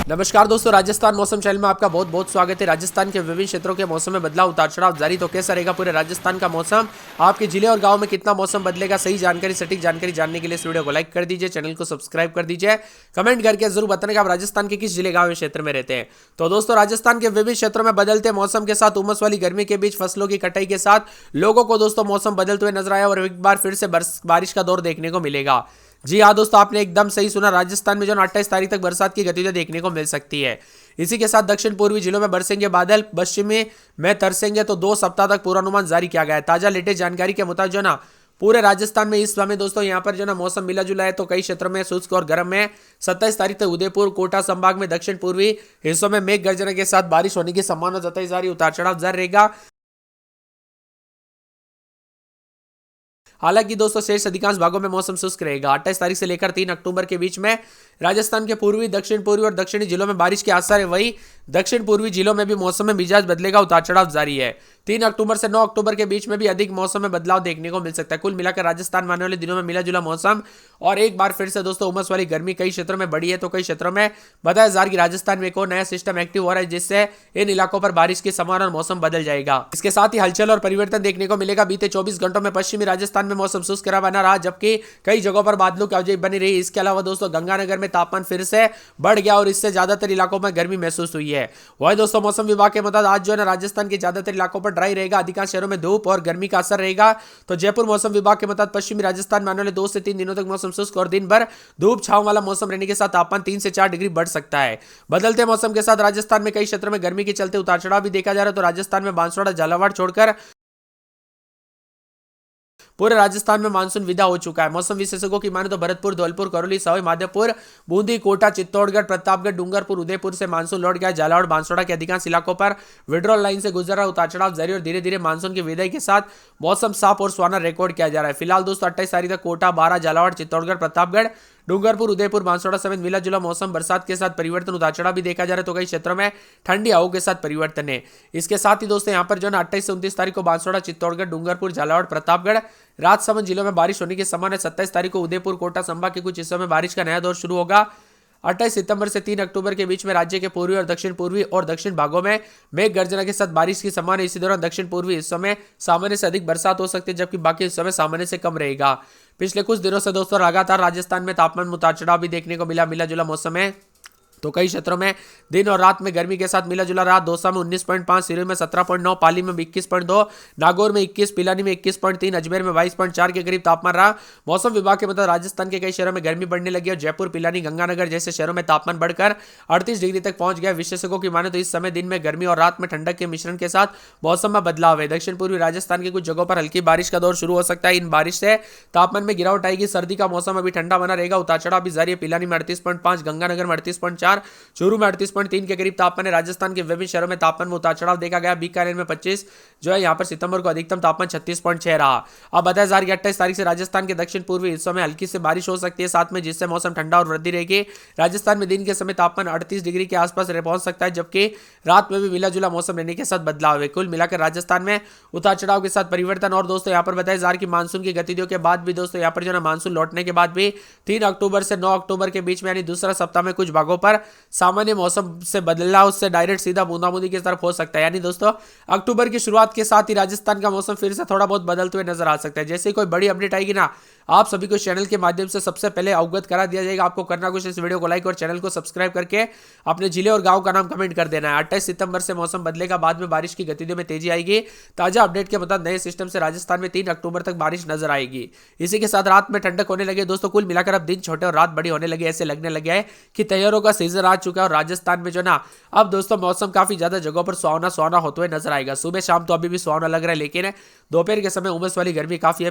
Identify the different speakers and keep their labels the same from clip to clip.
Speaker 1: नमस्कार दोस्तों, राजस्थान मौसम चैनल में आपका बहुत बहुत स्वागत है। राजस्थान के विभिन्न क्षेत्रों के मौसम में बदलाव उतार चढ़ाव जारी। तो कैसा रहेगा पूरे राजस्थान का मौसम, आपके जिले और गांव में कितना मौसम बदलेगा, सही जानकारी सटीक जानकारी जानने के लिए इस वीडियो को लाइक कर दीजिए, चैनल को सब्सक्राइब कर दीजिए, कमेंट करके जरूर बताना कि आप राजस्थान के किस जिले गाँव क्षेत्र में रहते हैं। तो दोस्तों, राजस्थान के विभिन्न क्षेत्रों में बदलते मौसम के साथ उमस वाली गर्मी के बीच फसलों की कटाई के साथ लोगों को दोस्तों मौसम बदलते हुए नजर आया और एक बार फिर से बारिश का दौर देखने को मिलेगा। जी हाँ दोस्तों, आपने एकदम सही सुना। राजस्थान में जो 28 तारीख तक बरसात की गतिविधियां देखने को मिल सकती है। इसी के साथ दक्षिण पूर्वी जिलों में बरसेंगे बादल, पश्चिमी में तरसेंगे। तो 2 सप्ताह तक पूर्वानुमान जारी किया गया है। ताजा लेटेस्ट जानकारी के मुताबिक जो ना पूरे राजस्थान में इस समय दोस्तों यहाँ पर जो ना मौसम मिला जुला है। तो कई क्षेत्रों में शुष्क और गर्म है। 27 तारीख तक उदयपुर, कोटा संभाग में दक्षिण पूर्वी हिस्सों में मेघ गर्जना के साथ बारिश होने की संभावना जताई जा रही। उतार चढ़ाव जारी रहेगा। हालांकि दोस्तों शेष अधिकांश भागों में मौसम शुष्क रहेगा। 28 तारीख से लेकर 3 अक्टूबर के बीच में राजस्थान के पूर्वी, दक्षिण पूर्वी और दक्षिणी जिलों में बारिश के आसार है। वहीं दक्षिण पूर्वी जिलों में भी मौसम में मिजाज बदलेगा, उतार चढ़ाव जारी है। 3 अक्टूबर से 9 अक्टूबर के बीच में भी अधिक मौसम में बदलाव देखने को मिल सकता है। कुल मिलाकर राजस्थान में आने वाले दिनों में मिला जुला मौसम और एक बार फिर से दोस्तों उमस वाली गर्मी कई क्षेत्रों में बढ़ी है। तो कई क्षेत्रों में बताया जा रहा है कि राजस्थान में एक और नया सिस्टम एक्टिव हो रहा है, जिससे इन इलाकों पर बारिश के समान और मौसम बदल जाएगा। इसके साथ ही हलचल और परिवर्तन देखने को मिलेगा। बीते 24 घंटों में पश्चिमी राजस्थान में मौसम शुष्क बना रहा, जबकि कई जगहों पर बादलों की आवाजाही बनी रही। इसके अलावा दोस्तों गंगानगर में तापमान फिर से बढ़ गया और इससे ज्यादातर इलाकों में गर्मी महसूस हुई है। वही दोस्तों मौसम विभाग के मुताबिक आज जो है ना राजस्थान के ज्यादातर इलाकों पर ड्राई रहेगा। अधिकांश शहरों में धूप और गर्मी का असर रहेगा। तो जयपुर मौसम विभाग के मुताबिक पश्चिमी राजस्थान में आने वाले 2 से 3 दिनों तक मौसम शुष्क और दिन भर धूप छांव वाला मौसम रहने के साथ तापमान 3 से 4 डिग्री बढ़ सकता है। बदलते मौसम के साथ राजस्थान में कई क्षेत्रों में गर्मी के चलते उतार चढ़ाव भी देखा जा रहा है। तो राजस्थान में बांसवाड़ा, झालावाड़ छोड़कर पूरे राजस्थान में मानसून विदा हो चुका है। मौसम विशेषज्ञों की माने तो भरतपुर, धौलपुर, करौली, सवाई माधोपुर, बूंदी, कोटा, चित्तौड़गढ़, प्रतापगढ़, डूंगरपुर, उदयपुर से मानसून लौट गया। झालावाड़, बांसवाड़ा के अधिकांश इलाकों पर विड्रॉल लाइन से गुजर रहा उतार चढ़ाव जारी और धीरे धीरे मानसून की विदाई के साथ मौसम साफ और सुहाना रिकॉर्ड किया जा रहा है। फिलहाल दोस्तों 28 तारीख तक कोटा, बारां, झालावाड़, चित्तौड़गढ़, प्रतापगढ़, डूंगरपुर, उदयपुर, बांसवाड़ा समेत मिला जुला मौसम, बरसात के साथ परिवर्तन, उतार चढ़ाव भी देखा जा रहा है। तो कई क्षेत्रों में ठंडी हवाओं के साथ परिवर्तन है। इसके साथ ही दोस्तों यहाँ पर जो है 28 से 29 तारीख को बांसवाड़ा, चित्तौड़गढ़, डूंगरपुर, झालावाड़, प्रतापगढ़, राजसमंद जिलों में बारिश होने की संभावना है। 27 तारीख को उदयपुर, कोटा संभाग के कुछ हिस्सों में बारिश का नया दौर शुरू होगा। 28 सितंबर से 3 अक्टूबर के बीच में राज्य के पूर्वी और दक्षिण भागों में मेघ गर्जना के साथ बारिश की संभावना। इसी दौरान दक्षिण पूर्वी हिस्सों में सामान्य से अधिक बरसात हो सकती है, जबकि बाकी हिस्सों में सामान्य से कम रहेगा। पिछले कुछ दिनों से दोस्तों लगातार राजस्थान में तापमान में उतार चढ़ाव भी देखने को मिला जुला मौसम है। तो कई क्षेत्रों में दिन और रात में गर्मी के साथ मिला जुला रहा। दौसा में 19.5, सिरोही में 17.9, पाली में 21.2, नागौर में 21, पिलानी में 21.3, अजमेर में 22.4 के करीब तापमान रहा। मौसम विभाग के मुताबिक राजस्थान के कई शहरों में गर्मी बढ़ने लगी है। जयपुर, पिलानी, गंगानगर जैसे शहरों में तापमान बढ़कर 38 डिग्री तक पहुंच गया। विशेषज्ञों की माने तो इस समय दिन में गर्मी और रात में ठंडक के मिश्रण के साथ मौसम में बदलाव है। दक्षिण पूर्वी राजस्थान की कुछ जगहों पर हल्की बारिश का दौर शुरू हो सकता है। इन बारिश से तापमान में गिरावट आएगी। सर्दी का मौसम अभी ठंडा बना रहेगा। उतार चढ़ाव भी जारी है। पिलानी में 38.5, गंगानगर में 38.4, चूरू में 38.3 के करीब तापमान है। राजस्थान के विभिन्न शहरों में तापमान में उतार चढ़ाव देखा गया। बीकानेर में 25 जो है यहाँ पर सितंबर को अधिकतम तापमान 36.6 रहा। अब बताया जा रहा है कि 28 तारीख से राजस्थान के दक्षिण पूर्वी हिस्सों में हल्की से बारिश हो सकती है, साथ में जिससे मौसम ठंडा और वृद्धि रहेगी। राजस्थान में दिन के समय तापमान 38 डिग्री के आसपास पहुंच सकता है, जबकि रात में भी मिला जुला मौसम रहने के साथ बदलाव है। कुल मिलाकर राजस्थान में उतार चढ़ाव के साथ परिवर्तन। और दोस्तों यहाँ पर बताया जा रहा है कि मानसून की गतिविधियों के बाद भी दोस्तों यहाँ पर जो है मानसून लौटने के बाद भी 3 अक्टूबर से 9 अक्टूबर के बीच में यानी दूसरा सप्ताह में कुछ भागों पर सामान्य मौसम से बदलाव उससे डायरेक्ट सीधा बूंदाबूंदी की तरफ हो सकता है। यानी दोस्तों अक्टूबर की शुरुआत के साथ ही राजस्थान का मौसम फिर से थोड़ा बहुत बदलते हुए नजर आ सकता है। जैसे कोई बड़ी अपडेट आएगी ना, आप सभी को चैनल के माध्यम से सबसे पहले अवगत करा दिया जाएगा। आपको करना कुछ इस वीडियो को लाइक और चैनल को सब्सक्राइब करके अपने जिले और गांव का नाम कमेंट कर देना है। 28 सितंबर से मौसम बदलेगा, बाद में बारिश की गतिविधियों में तेजी आएगी। ताजा अपडेट के मुताबिक नए सिस्टम से राजस्थान में 3 अक्टूबर तक बारिश नजर आएगी। इसी के साथ रात में ठंडक होने लगे। दोस्तों कुल मिलाकर अब दिन छोटे और रात बड़ी होने लगे। ऐसे लगने लगे है कि त्योहारों का सीजन आ चुका है और राजस्थान में जो ना अब दोस्तों मौसम काफी ज्यादा जगहों पर सुहाना होते हुए नजर आएगा। सुबह शाम तो अभी भी सुहाना लग रहा है, लेकिन दोपहर के समय उमस वाली गर्मी काफी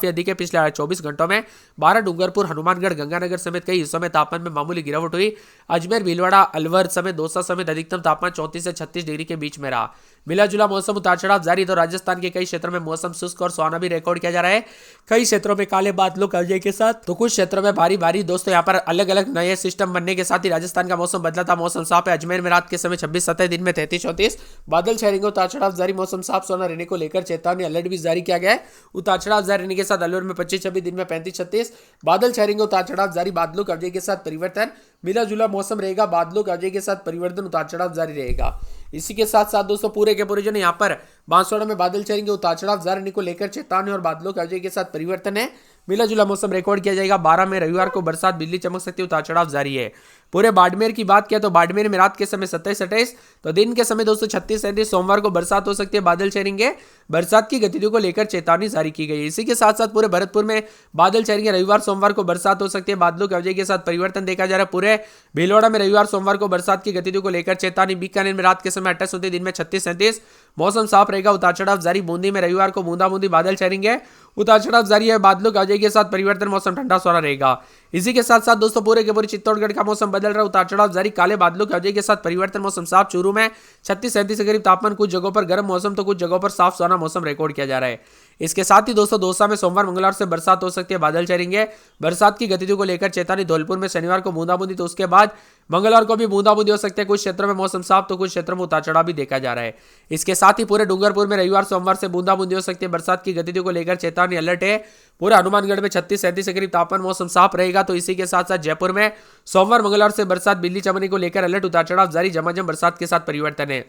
Speaker 1: अधिक है। पिछले 24 घंटों में 12 डूंगरपुर, हनुमानगढ़, गंगानगर समेत कई हिस्सों में तापमान में मामूली गिरावट हुई। अजमेर, भीलवाड़ा, अलवर समेत दौसा समेत अधिकतम तापमान 34 से 36 डिग्री के बीच में रहा। मिला जुला मौसम, उतार चढ़ाव जारी। तो राजस्थान के कई क्षेत्रों में मौसम शुष्क और सुहाना भी रिकॉर्ड किया जा रहा है। कई क्षेत्रों में काले बादलों के साथ, तो कुछ क्षेत्रों में भारी दोस्तों यहाँ पर अलग अलग नए सिस्टम बनने के साथ ही राजस्थान का मौसम बदला था। मौसम साफ है। अजमेर में रात के समय 26-27, दिन में 33-34 बादल छाएंगे। उतार चढ़ाव जारी। मौसम साफ सुहाना रहने को लेकर चेतावनी अलर्ट भी जारी किया गया है। उतार चढ़ाव जारी रहने के साथ अलवर में 25-26 भी दिन में 35-36 बादल छाएंगे, उतार चढ़ाव जारी, बादलों के अवजय के साथ परिवर्तन, मिला जुला मौसम रहेगा, बादलों के अवजय के साथ परिवर्तन, उतार चढ़ाव जारी रहेगा। इसी के साथ साथ दोस्तों पूरे के पूरे जो यहाँ पर बांसवाड़ा में बादल छाएंगे, उतार चढ़ाव जारी को लेकर चेतावनी और बादलों के अवजय के साथ परिवर्तन है। मिला जुला मौसम रिकॉर्ड किया जाएगा। 12 में रविवार को बरसात, बिजली चमक सकती है, उतार चढ़ाव जारी है। पूरे बाड़मेर की बात किया तो बाड़मेर में रात के समय 27-28 तो दिन के समय दोस्तों 36-37 सोमवार को बरसात हो सकती है, बादल छाएंगे, बरसात की गतिविधियों को लेकर चेतावनी जारी की गई है। इसी के साथ साथ पूरे भरतपुर में बादल छाएंगे, रविवार सोमवार को बरसात हो सकती है, बादलों के अवजय के साथ परिवर्तन देखा जा रहा है। पूरे भीलवाड़ा में रविवार सोमवार को बरसात की गतिविधियों को लेकर चेतावनी। बीकानेर में रात के समय 28 होती है, दिन में 36-37 मौसम साफ रहेगा, उतार चढ़ाव जारी। बूंदी में रविवार को बूंदाबूंदी बादल छाएंगे, उतार चढ़ाव जारी है, बादलों के अवजय के साथ परिवर्तन, मौसम ठंडा सोना रहेगा। इसी के साथ साथ दोस्तों पूरे के पूरे चित्तौड़गढ़ का मौसम बदल रहा है, उतार चढ़ाव जारी, काले बादलों के अवजय के साथ परिवर्तन, मौसम साफ। चूरू में 36-37 के करीब तापमान, कुछ जगहों पर गर्म मौसम तो कुछ जगहों पर साफ सोना मौसम रिकॉर्ड किया जा रहा है। इसके साथ ही दोस्तों दौसा में सोमवार मंगलवार से बरसात हो सकती है, बादल छाएंगे, बरसात की गतिविधियों को लेकर चेतावनी। धौलपुर में शनिवार को बूंदाबूंदी, तो उसके बाद मंगलवार को भी बूंदाबूंदी हो सकती है, कुछ क्षेत्रों में मौसम साफ तो कुछ क्षेत्रों में उतार चढ़ाव भी देखा जा रहा है। इसके साथ ही पूरे डूंगरपुर में रविवार सोमवार से बूंदाबूंदी हो सकती है, बरसात की गतिविधियों को लेकर चेतावनी, अलर्ट है। पूरे हनुमानगढ़ में 36-37 के करीब तापमान, मौसम साफ रहेगा। तो इसी के साथ साथ जयपुर में सोमवार मंगलवार से बरसात, बिजली चमकने को लेकर अलर्ट, उतार चढ़ाव जारी, झमाझम बरसात के साथ परिवर्तन है।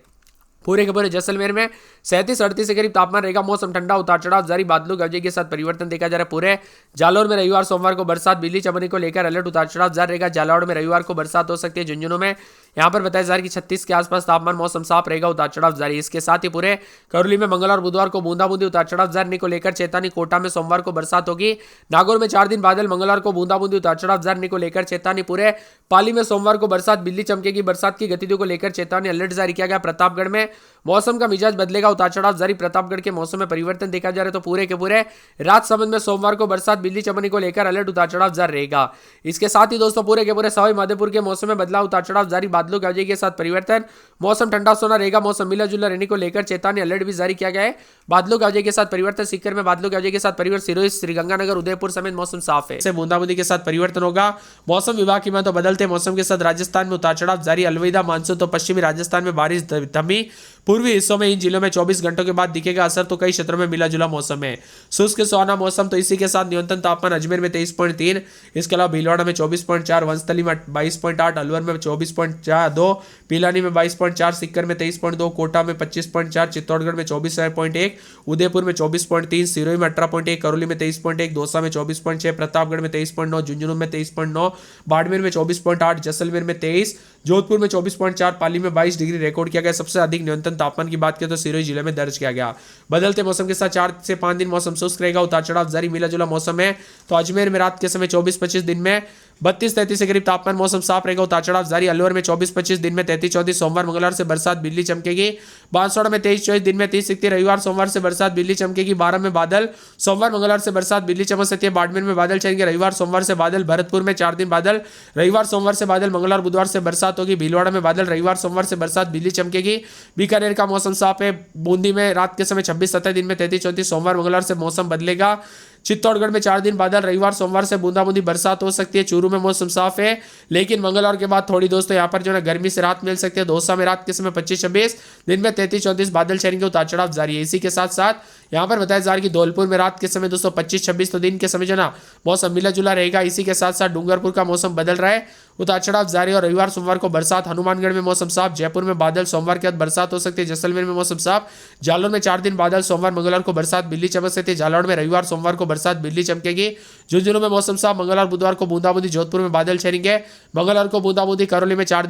Speaker 1: पूरे के पूरे जैसलमेर में 37-38 के करीब तापमान रहेगा, मौसम ठंडा, उतार चढ़ाव जारी, बादलों के अवजय के साथ परिवर्तन देखा जा रहा है। पूरे जालौर में रविवार सोमवार को बरसात, बिजली चमकने को लेकर अलर्ट, उतार चढ़ाव जारी रहेगा। जालौर में रविवार को बरसात हो सकती है। झुंझुनू में यहाँ पर बताया जा रहा है कि 36 के आसपास तापमान, मौसम साफ रहेगा, उतार चढ़ाव जारी। इसके साथ ही पूरे करौली में मंगलवार बुधवार को बूंदाबूंदी, उतार चढ़ाव जारी को लेकर चेतावनी। कोटा में सोमवार को बरसात होगी। नागौर में 4 दिन बादल, मंगलवार को बूंदाबूंदी, उतार चढ़ाव जारी को लेकर चेतावनी। पूरे पाली में सोमवार को बरसात, बिजली चमकेगी, बरसात की गतिविधियों को लेकर चेतावनी, अलर्ट जारी किया गया। प्रतापगढ़ में मौसम का मिजाज बदलेगा, उतार चढ़ाव जारी, प्रतापगढ़ के मौसम में परिवर्तन देखा जा रहा है। तो पूरे के पूरे राजसमंद में सोमवार को बरसात, बिजली चमकने को लेकर अलर्ट, उतार चढ़ाव जारी रहेगा। इसके साथ ही दोस्तों पूरे के पूरे सवाई माधोपुर के मौसम में बदलाव, उतार चढ़ाव जारी, बादलों के अवजय के साथ परिवर्तन, मौसम ठंडा सोना रहेगा, मौसम मिला जुला रहने को लेकर चेतावनी, अलर्ट भी जारी किया गया है। बादलों के अवजय के साथ परिवर्तन, सीकर में बादलों के अवजय के साथ परिवर्तन, सिरोही, श्रीगंगानगर, उदयपुर समेत मौसम साफ है, बूंदाबूंदी के साथ परिवर्तन होगा। मौसम विभाग की तो बदलते मौसम के साथ राजस्थान में उतार चढ़ाव जारी, अलविदा मानसून, तो पश्चिमी राजस्थान में बारिश थमी, पूर्वी हिस्सों में इन जिलों में 24 घंटों के बाद दिखेगा असर, तो कई क्षेत्रों में मिला जुला मौसम है, शुष्क सुहाना मौसम। तो इसी के साथ न्यूनतम तापमान अजमेर में 23.3, इसके अलावा भीलवाड़ा में 24.4, वंशतली में 22.8, अलवर में 24.2, पिलानी में 22.4, सिक्कर में 23.2, कोटा में 25.4, चित्तौड़गढ़ में 24.1, उदयपुर में 24.3, सिरोही में 18.1, करौली में 23.1, दौसा में 24.6, प्रतापगढ़ में 23.9, झुंझुनू में 23.9, बाड़मेर में 24.8, जैसलमेर में 23, जोधपुर में 24.4, पाली में 22 डिग्री रिकॉर्ड किया गया। सबसे अधिक न्यूनतम तापमान की बात करें तो सिरोही जिले में दर्ज किया गया। बदलते मौसम के साथ 4 से 5 दिन मौसम शुष्क रहेगा, उतार चढ़ाव जारी, मिला जुला मौसम है। तो अजमेर में रात के समय 24-25, दिन में 32-33 के करीब तापमान, मौसम साफ रहेगा, उतार चढ़ाव जारी। अलवर में 24-25, दिन में 33-34, सोमवार मंगलवार से बरसात, बिजली चमकेगी। बांसवाड़ा में 23-24, दिन में 30-31, रविवार सोमवार से बरसात, बिजली चमकेगी। 12 में बादल, सोमवार मंगलवार से बरसात, बिजली चमक सकती है। बाड़मेर में बादल छाएंगे, रविवार सोमवार से बादल। भरतपुर में 4 दिन बादल, रविवार सोमवार से बादल, मंगलवार बुधवार से बरसात होगी। भीलवाड़ा में बादल, रविवार सोमवार से बरसात, बिजली चमकेगी। बीकानेर का मौसम साफ है। बूंदी में रात के समय 26-27, दिन में 33-34, सोमवार मंगलवार से मौसम बदलेगा। चित्तौड़गढ़ में 4 दिन बादल, रविवार सोमवार से बूंदाबूंदी बरसात हो सकती है। चूरू में मौसम साफ है, लेकिन मंगलवार के बाद थोड़ी दोस्तों यहाँ पर जो है गर्मी से राहत मिल सकती है। दौसा में रात के समय 25-26, दिन में 33-34, बादल छाएंगे, उतार चढ़ाव जारी है। इसी के साथ साथ यहाँ पर बताया जा रहा है कि धौलपुर में रात के समय दोस्तों 25-26, तो दिन के समय जो ना मौसम मिला जुला रहेगा। इसी के साथ साथ डूंगरपुर का मौसम बदल रहा है, उतार चढ़ाव जारी, और रविवार सोमवार को बरसात। हनुमानगढ़ में मौसम साफ, जयपुर में बादल, सोमवार के बाद बरसात हो सकती है। जैसलमेर में मौसम साफ, जालौर में 4 दिन बादल, सोमवार मंगलवार को बरसात, बिजली चमक सकती है। जालौर में रविवार सोमवार को बरसात, बिजली चमकेगी। झुंझुनू में मौसम साफ, मंगलवार बुधवार को बूंदाबूंदी। जोधपुर में बादल छाएंगे, मंगलवार को बूंदाबूंदी। करौली में 4